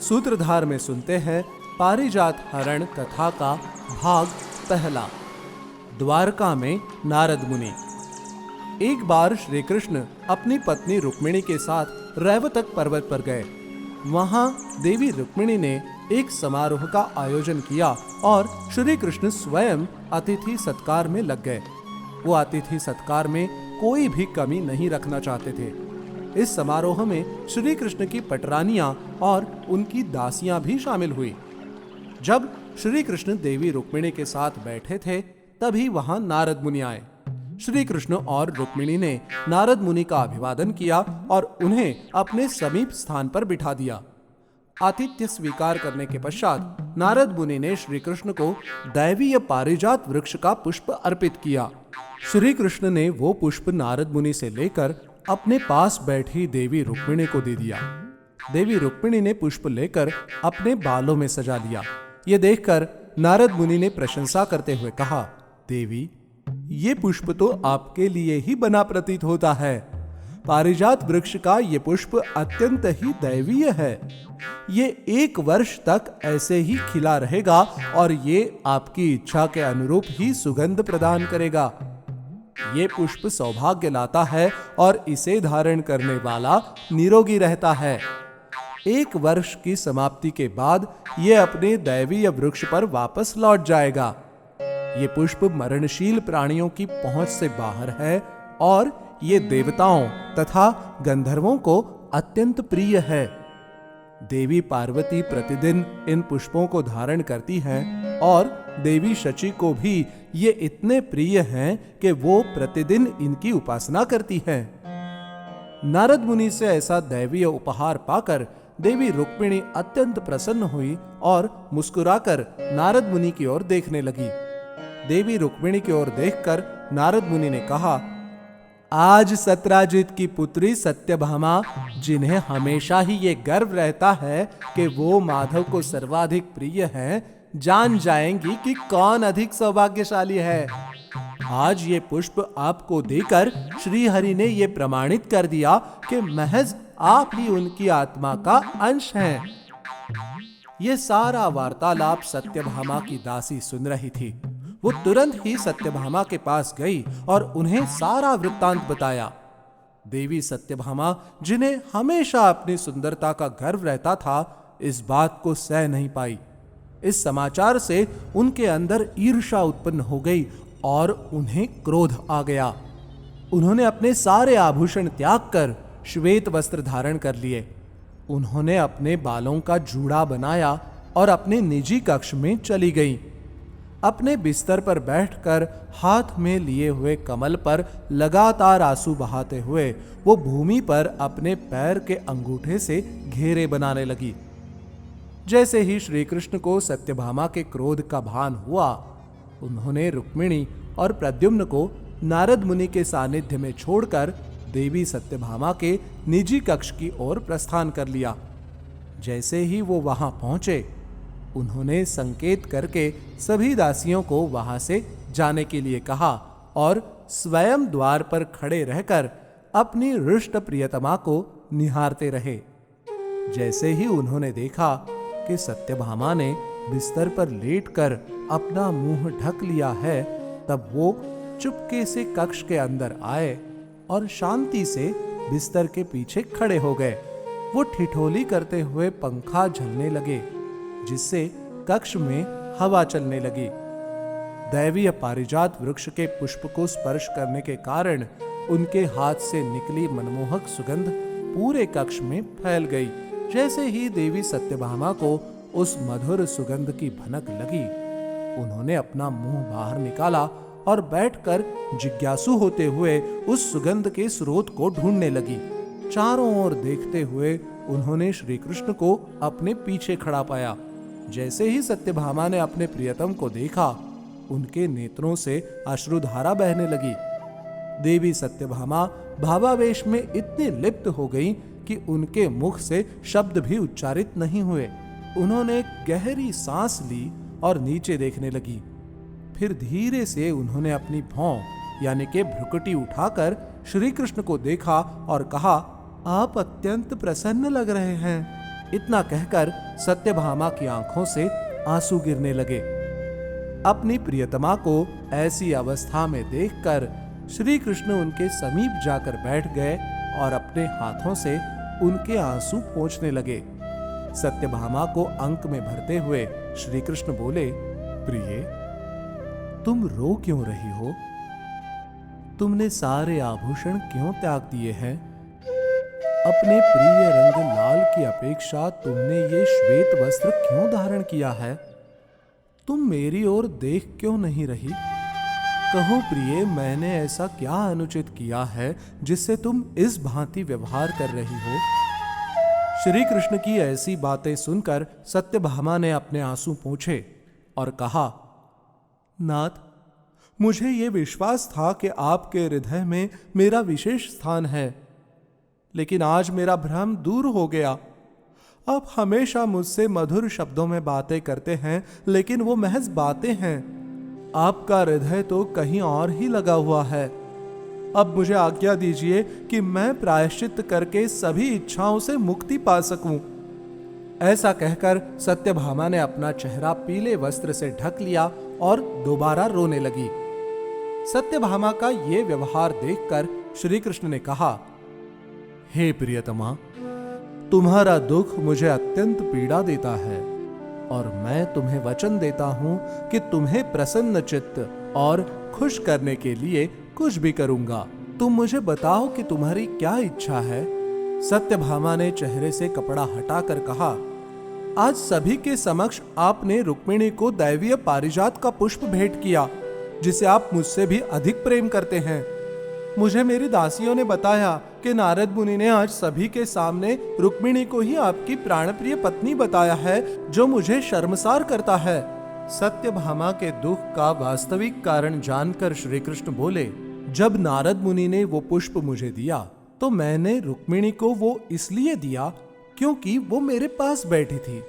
सूत्रधार में सुनते हैं पारिजात हरण कथा का भाग पहला। द्वारका में नारद मुनि। एक बार श्री कृष्ण अपनी पत्नी रुक्मिणी के साथ रैवतक पर्वत पर गए। वहां देवी रुक्मिणी ने एक समारोह का आयोजन किया और श्री कृष्ण स्वयं अतिथि सत्कार में लग गए। वो अतिथि सत्कार में कोई भी कमी नहीं रखना चाहते थे। इस समारोह में श्री कृष्ण की पटरानियां और उनकी दासियां भी शामिल हुई। जब श्री कृष्ण देवी रुक्मिणी के साथ बैठे थे तभी वहां नारद मुनि आए। श्री कृष्ण और रुक्मिणी ने नारद मुनि का अभिवादन किया और उन्हें अपने समीप स्थान पर बिठा दिया। आतिथ्य स्वीकार करने के पश्चात नारद मुनि ने श्री कृष्ण को दैवीय पारिजात वृक्ष का पुष्प अर्पित किया। श्री कृष्ण ने वो पुष्प नारद मुनि से लेकर अपने पास बैठी देवी रुक्मिणी को दे दिया। देवी रुक्मिणी ने पुष्प लेकर अपने बालों में सजा लिया। ये देखकर नारद मुनि ने प्रशंसा करते हुए कहा, देवी, ये पुष्प तो आपके लिए ही बना प्रतीत होता है। पारिजात वृक्ष का ये पुष्प अत्यंत ही दैवीय है। ये 1 वर्ष तक ऐसे ही खिला रहेगा और ये आपकी इच्छा के अनुरूप ही सुगंध प्रदान करेगा। ये पुष्प सौभाग्य लाता है और इसे धारण करने वाला निरोगी रहता है। 1 वर्ष की समाप्ति के बाद ये अपने दैवीय वृक्ष पर वापस लौट जाएगा। ये पुष्प मरणशील प्राणियों की पहुंच से बाहर है और ये देवताओं तथा गंधर्वों को अत्यंत प्रिय है। देवी पार्वती प्रतिदिन इन पुष्पों को धारण करती हैं और देवी शची को भी ये इतने प्रिय हैं कि वो प्रतिदिन इनकी उपासना करती हैं। नारद मुनि से ऐसा दैवीय उपहार पाकर देवी रुक्मिणी अत्यंत प्रसन्न हुई और मुस्कुराकर नारद मुनि की ओर देखने लगी। देवी रुक्मिणी की ओर देखकर नारद मुनि ने कहा, आज सत्राजित की पुत्री सत्यभामा, जिन्हें हमेशा ही ये गर्व रहता है कि वो माधव को सर्वाधिक प्रिय हैं, जान जाएंगी कि कौन अधिक सौभाग्यशाली है। आज ये पुष्प आपको देकर श्री हरि ने ये प्रमाणित कर दिया कि महज आप ही उनकी आत्मा का अंश हैं। ये सारा वार्तालाप सत्यभामा की दासी सुन रही थी। वो तुरंत ही सत्यभामा के पास गई और उन्हें सारा वृत्तांत बताया। देवी सत्यभामा, जिन्हें हमेशा अपनी सुंदरता का गर्व रहता था, इस बात को सह नहीं पाई। इस समाचार से उनके अंदर ईर्ष्या उत्पन्न हो गई और उन्हें क्रोध आ गया। उन्होंने अपने सारे आभूषण त्याग कर श्वेत वस्त्र धारण कर लिए। उन्होंने अपने बालों का जूड़ा बनाया और अपने निजी कक्ष में चली गईं। अपने बिस्तर पर बैठकर हाथ में लिए हुए कमल पर लगातार आंसू बहाते हुए वो भूमि पर अपने पैर के अंगूठे से घेरे बनाने लगी। जैसे ही श्री कृष्ण को सत्यभामा के क्रोध का भान हुआ, उन्होंने रुक्मिणी और प्रद्युम्न को नारद मुनि के सानिध्य में छोड़कर देवी सत्यभामा के निजी कक्ष की ओर प्रस्थान कर लिया। जैसे ही वो वहां पहुंचे, उन्होंने संकेत करके सभी दासियों को वहां से जाने के लिए कहा और स्वयं द्वार पर खड़े रहकर अपनी हृष्ट प्रियतमा को निहारते रहे। जैसे ही उन्होंने देखा कि सत्यभामा ने बिस्तर पर लेटकर अपना मुंह ढक लिया है, तब वो चुपके से कक्ष के अंदर आए और शांति से बिस्तर के पीछे खड़े हो गए। वो ठिठोली करते हुए पंखा झलने लगे, जिससे कक्ष में हवा चलने लगी। दैवीय पारिजात वृक्ष के पुष्प को स्पर्श करने के कारण उनके हाथ से निकली मनमोहक सुगंध पूरे कक्ष में फैल गई। जैसे ही देवी सत्यभामा को उस मधुर सुगंध की भनक लगी, उन्होंने अपना मुंह बाहर निकाला और बैठकर जिज्ञासु होते हुए उस सुगंध के स्रोत को ढूंढने लगी। चारों ओर देखते हुए उन्होंने श्री कृष्ण को अपने पीछे खड़ा पाया। जैसे ही सत्यभामा ने अपने प्रियतम को देखा, उनके नेत्रों से अश्रुधारा बहने लगी। देवी सत्यभामा भावावेश में इतनी लिप्त हो गई कि उनके मुख से शब्द भी उच्चारित नहीं हुए। उन्होंने गहरी सांस ली और नीचे देखने लगी। फिर धीरे से उन्होंने अपनी भौं यानी कि भ्रुकुटी उठाकर श्री कृष्ण को देखा और कहा, आप अत्यंत प्रसन्न लग रहे हैं। इतना कहकर सत्यभामा की आंखों से आंसू गिरने लगे। अपनी प्रियतमा को ऐसी अवस्था में देखकर श्री कृष्ण उनके समीप जाकर बैठ गए और अपने हाथों से उनके आंसू पोंछने लगे। सत्यभामा को अंक में भरते हुए श्री कृष्ण बोले, प्रिय, तुम रो क्यों रही हो? तुमने सारे आभूषण क्यों त्याग दिए हैं? अपने प्रिय रंग लाल की अपेक्षा तुमने ये श्वेत वस्त्र क्यों धारण किया है? तुम मेरी ओर देख क्यों नहीं रही? कहो प्रिय, मैंने ऐसा क्या अनुचित किया है जिससे तुम इस भांति व्यवहार कर रही हो? श्री कृष्ण की ऐसी बातें सुनकर सत्यभामा ने अपने आंसू पोंछे और कहा, नाथ, मुझे ये विश्वास था कि आपके हृदय में मेरा विशेष स्थान है, लेकिन आज मेरा भ्रम दूर हो गया। आप हमेशा मुझसे मधुर शब्दों में बातें करते हैं, लेकिन वो महज बातें हैं। आपका हृदय तो कहीं और ही लगा हुआ है। अब मुझे आज्ञा दीजिए कि मैं प्रायश्चित करके सभी इच्छाओं से मुक्ति पा सकूं। ऐसा कहकर सत्यभामा ने अपना चेहरा पीले वस्त्र से ढक लिया और दोबारा रोने लगी। सत्यभामा का ये व्यवहार देखकर श्री कृष्ण ने कहा, हे प्रियतमा, तुम्हारा दुख मुझे अत्यंत पीड़ा देता है और मैं तुम्हें वचन देता हूं कि तुम्हें प्रसन्न चित्त और खुश करने के लिए कुछ भी करूंगा। तुम मुझे बताओ कि तुम्हारी क्या इच्छा है? सत्यभामा ने चेहरे से कपड़ा हटाकर कहा, आज सभी के समक्ष आपने रुक्मिणी को दैवीय पारिजात का पुष्प भेंट किया, जिसे आप मुझसे भी अधिक प्रेम करते हैं। मुझे मेरी दासियों ने बताया कि नारद मुनि ने आज सभी के सामने रुक्मिणी को ही आपकी प्राणप्रिय पत्नी बताया है, जो मुझे शर्मसार करता है। सत्यभामा के दुख का वास्तविक कारण जानकर श्री कृष्ण बोले, जब नारद मुनि ने वो पुष्प मुझे दिया तो मैंने रुक्मिणी को वो इसलिए दिया क्योंकि वो मेरे पास बैठी थी।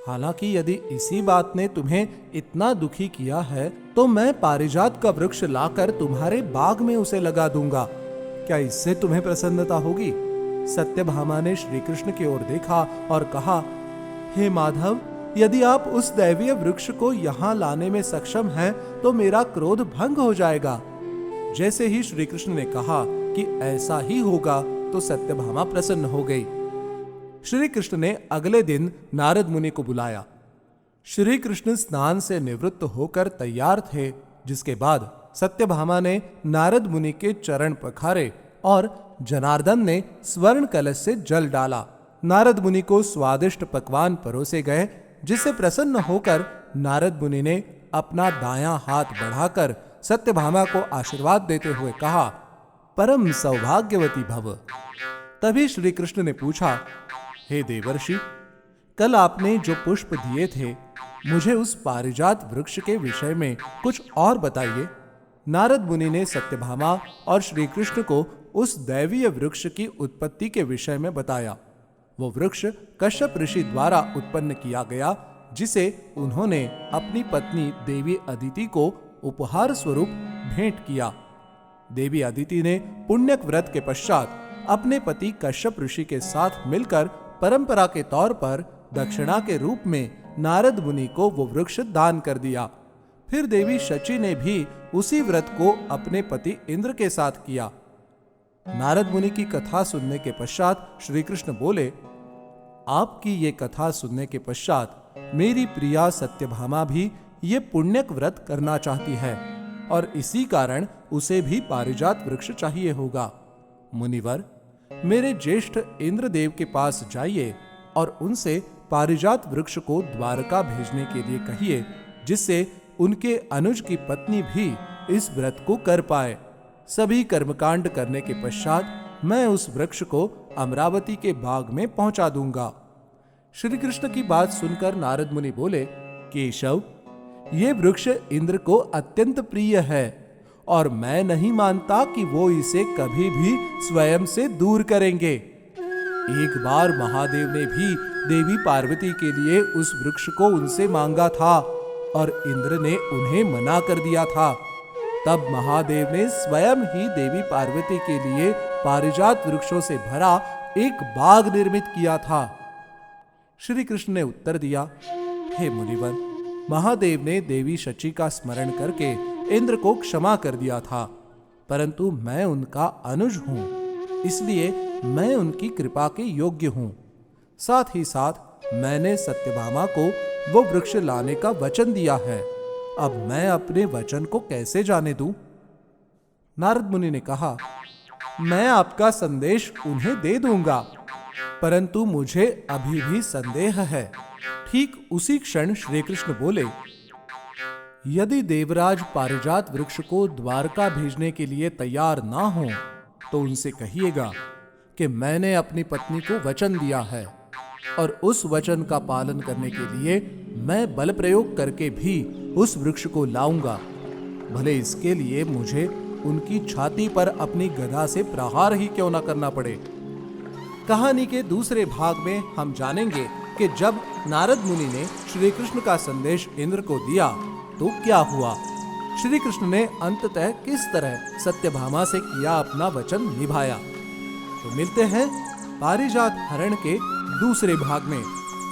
हालांकि यदि इसी बात ने तुम्हें इतना दुखी किया है तो मैं पारिजात का वृक्ष लाकर तुम्हारे बाग में उसे लगा दूंगा। क्या इससे तुम्हें प्रसन्नता होगी? सत्यभामा ने श्री कृष्ण की ओर देखा और कहा, हे माधव, यदि आप उस दैवीय वृक्ष को यहाँ लाने में सक्षम हैं तो मेरा क्रोध भंग हो जाएगा। जैसे ही श्री कृष्ण ने कहा कि ऐसा ही होगा तो सत्यभामा प्रसन्न हो गई। श्री कृष्ण ने अगले दिन नारद मुनि को बुलाया। श्री कृष्ण स्नान से निवृत्त होकर तैयार थे, जिसके बाद सत्यभामा ने नारद मुनि के चरण पखारे और जनार्दन ने स्वर्ण कलश से जल डाला। नारद मुनि को स्वादिष्ट पकवान परोसे गए, जिससे प्रसन्न होकर नारद मुनि ने अपना दायां हाथ बढ़ाकर सत्यभामा को आशीर्वाद देते हुए कहा, परम सौभाग्यवती भव। तभी श्री कृष्ण ने पूछा, हे देवर्षि, कल आपने जो पुष्प दिए थे, मुझे उस पारिजात वृक्ष के विषय में कुछ और बताइए। नारद मुनि ने सत्यभामा और श्री कृष्ण को उस दैवीय वृक्ष की उत्पत्ति के विषय में बताया। वो वृक्ष कश्यप ऋषि द्वारा उत्पन्न किया गया, जिसे उन्होंने अपनी पत्नी देवी अदिति को उपहार स्वरूप भेंट किया। देवी अदिति ने पुण्यक व्रत के पश्चात अपने पति कश्यप ऋषि के साथ मिलकर परंपरा के तौर पर दक्षिणा के रूप में नारद मुनि को वो वृक्ष दान कर दिया। फिर देवी शची ने भी उसी व्रत को अपने पति इंद्र के साथ किया। नारद मुनि की कथा सुनने के पश्चात श्री कृष्ण बोले, आपकी ये कथा सुनने के पश्चात मेरी प्रिया सत्यभामा भी ये पुण्यक व्रत करना चाहती है और इसी कारण उसे भी पारिजात वृक्ष चाहिए होगा। मुनिवर, मेरे ज्येष्ठ इंद्रदेव के पास जाइए और उनसे पारिजात वृक्ष को द्वारका भेजने के लिए कहिए, जिससे उनके अनुज की पत्नी भी इस व्रत को कर पाए। सभी कर्मकांड करने के पश्चात मैं उस वृक्ष को अमरावती के बाग में पहुंचा दूंगा। श्री कृष्ण की बात सुनकर नारद मुनि बोले, केशव, ये वृक्ष इंद्र को अत्यंत प्रिय है और मैं नहीं मानता कि वो इसे कभी भी स्वयं से दूर करेंगे। एक बार महादेव ने भी देवी पार्वती के लिए उस वृक्ष को उनसे मांगा था और इंद्र ने उन्हें मना कर दिया था। तब महादेव ने स्वयं ही देवी पार्वती के लिए पारिजात वृक्षों से भरा एक बाग निर्मित किया था। श्री कृष्ण ने उत्तर दिया, हे मुनिवर, महादेव ने देवी शची का स्मरण करके इंद्र को क्षमा कर दिया था, परंतु मैं उनका अनुज हूं, इसलिए मैं उनकी कृपा के योग्य हूं। साथ ही साथ मैंने सत्यभामा को वो वृक्ष लाने का वचन दिया है। अब मैं अपने वचन को कैसे जाने दूं? नारद मुनि ने कहा, मैं आपका संदेश उन्हें दे दूंगा, परंतु मुझे अभी भी संदेह है। ठीक उसी क्षण श्री कृष्ण बोले, यदि देवराज पारिजात वृक्ष को द्वारका भेजने के लिए तैयार ना हो तो उनसे कहिएगा कि मैंने अपनी पत्नी को वचन दिया है और उस वचन का पालन करने के लिए मैं बल प्रयोग करके भी उस वृक्ष को लाऊंगा, भले इसके लिए मुझे उनकी छाती पर अपनी गदा से प्रहार ही क्यों ना करना पड़े। कहानी के दूसरे भाग में हम जानेंगे कि जब नारद मुनि ने श्री कृष्ण का संदेश इंद्र को दिया तो क्या हुआ, श्री कृष्ण ने अंततः किस तरह सत्यभामा से किया अपना वचन निभाया। तो मिलते हैं पारिजात हरण के दूसरे भाग में।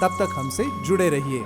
तब तक हमसे जुड़े रहिए।